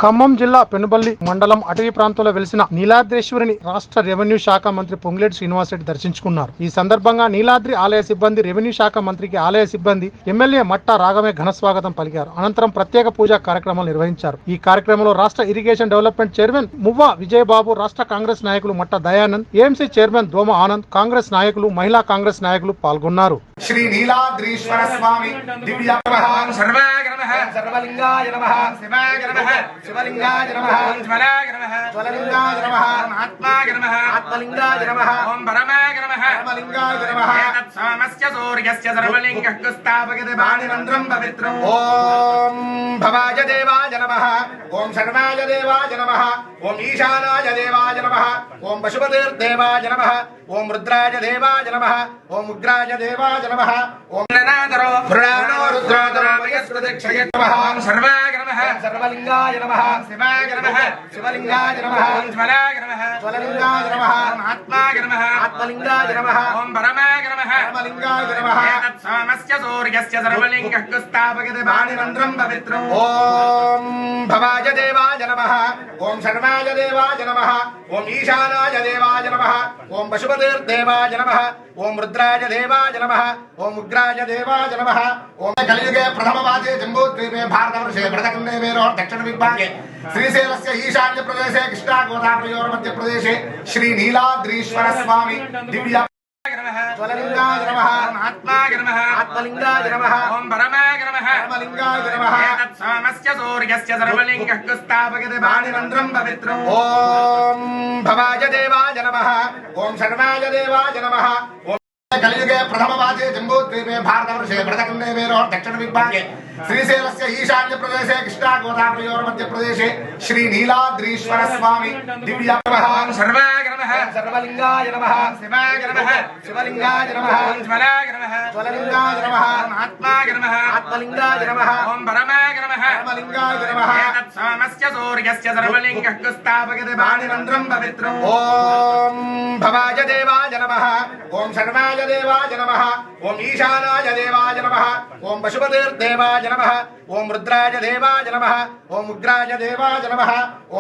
ఖమ్మం జిల్లా పెనుబల్లి మండలం అటవీ ప్రాంతంలో వెలిసిన నీలాద్రేశ్వరిని రాష్ట్ర రెవెన్యూ శాఖ మంత్రి పొంగులేటి శ్రీనివాసరెడ్డి దర్శించుకున్నారు. ఈ సందర్భంగా నీలాద్రి ఆలయ సిబ్బంది, రెవెన్యూ శాఖ మంత్రికి ఆలయ సిబ్బంది, ఎమ్మెల్యే మట్టా రాఘవయ్య ఘన స్వాగతం పలికారు. అనంతరం ప్రత్యేక పూజా కార్యక్రమాలు నిర్వహించారు. ఈ కార్యక్రమంలో రాష్ట్ర ఇరిగేషన్ డెవలప్మెంట్ చైర్మన్ మువ్వ విజయబాబు, రాష్ట్ర కాంగ్రెస్ నాయకులు మట్టా దయానంద్, ఏఎంసీ చైర్మన్ దోమ ఆనంద్, కాంగ్రెస్ నాయకులు, మహిళా కాంగ్రెస్ నాయకులు పాల్గొన్నారు. శ్రీ నీలాద్రీశ్వర స్వామి దివ్య సర్వలింగాయ నమః, శివాయ నమః, శివలింగాయ నమః, జ్వలాయ నమః, జ్వలలింగాయ నమః, ఆత్మాయ నమః, ఆత్మలింగాయ నమః, ఓం పరమాయ నమః, పరమలింగాయ నమః, తత్సోమస్య సూర్యస్య సర్వలింగః స్థాపయతే వాణిమంత్రం పవిత్రం. ఓం భవాయ దేవాయ నమః, ఓం శర్వాయ దేవాయ నమః, ఓం ఈశానాయ దేవాయ నమః, ఓం పశుపతిర్దేవాయ నమః, ఓం రుద్రాయ దేవాయ నమః, ఓం ఉగ్రాయ దేవాయ నమః, ఓం ననాదరో పురాణో రుద్రాదరో వయస్పతిక్షయ నమః, సర్వాయ నమః, సర్వలింగాయ నమః, శివాయ నమః, శివలింగాయ నమః, జ్వలాయ నమః, జ్వలలింగాయ నమః, ఆత్మాయ నమః, ఆత్మలింగాయ నమః, ఓం పరమాయ నమః, పరమలింగాయ నమః, తత్సోమస్య సూర్యస్య సర్వలింగః స్థాపయతే వాణిమంత్రం పవిత్రం. ఓం భవాయ దేవాయ నమః, ఓం శర్వాయ దేవాయ నమః, ఓం ఈశానాయ దేవాయ నమః, ఓం పశుపతిర్దేవాయ నమః, ఓం రుద్రాయ దేవాయ నమః, ఓం ఉగ్రాయ దేవాయ నమః. ఓం కలియుగే ప్రథమవాదే జంబూద్వీపే భారతవర్షే భరతఖండే మేరో దక్షిణ విభాగే శ్రీశైలస్య ఈశాన్య ప్రదేశే కృష్ణా గోదావరియోర్ మధ్య ప్రదేశే శ్రీ నీలాద్రీశ్వర స్వామి దివ్య జ్వలలింగాయ నమః, ఆత్మాయ నమః, ఆత్మలింగాయ నమః, ఓం పరమాయ నమః, పరమలింగాయ నమః, తత్సోమస్య సూర్యస్య సర్వలింగః స్థాపయతే వాణిమంత్రం పవిత్రం. ఓం భవాయ దేవాయ నమః, ఓం శర్వాయ దేవాయ నమః, ఓం కలియుగే ప్రథమవాదే జంబూద్వీపే భారతవర్షే భరతఖండే మేరో దక్షిణ విభాగే శ్రీశైలస్య ఈశాన్య ప్రదేశే కృష్ణా గోదావరియోర్ మధ్య ప్రదేశే శ్రీ నీలాద్రీశ్వర స్వామి దివ్య సర్వాయ నమః, సర్వలింగాయ నమః, శివాయ నమః, శివలింగాయ నమః, జ్వలాయ నమః, జ్వలలింగాయ నమః, ఆత్మాయ నమః, ఆత్మలింగాయ నమః, ఓం పరమాయ నమః, పరమలింగాయ నమః, తత్సోమస్య సూర్యస్య సర్వలింగః స్థాపయతే వాణిమంత్రం పవిత్రం. ఓం భవాయ దేవాయ నమః, ఓం శర్వాయ దేవాయ నమః, ఓం ఈశానాయ దేవాయ నమః, ఓం పశుపతిర్దేవాయ నమః, ఓం రుద్రాయ దేవాయ నమః, ఓం ఉగ్రాయ దేవాయ నమః, ఓం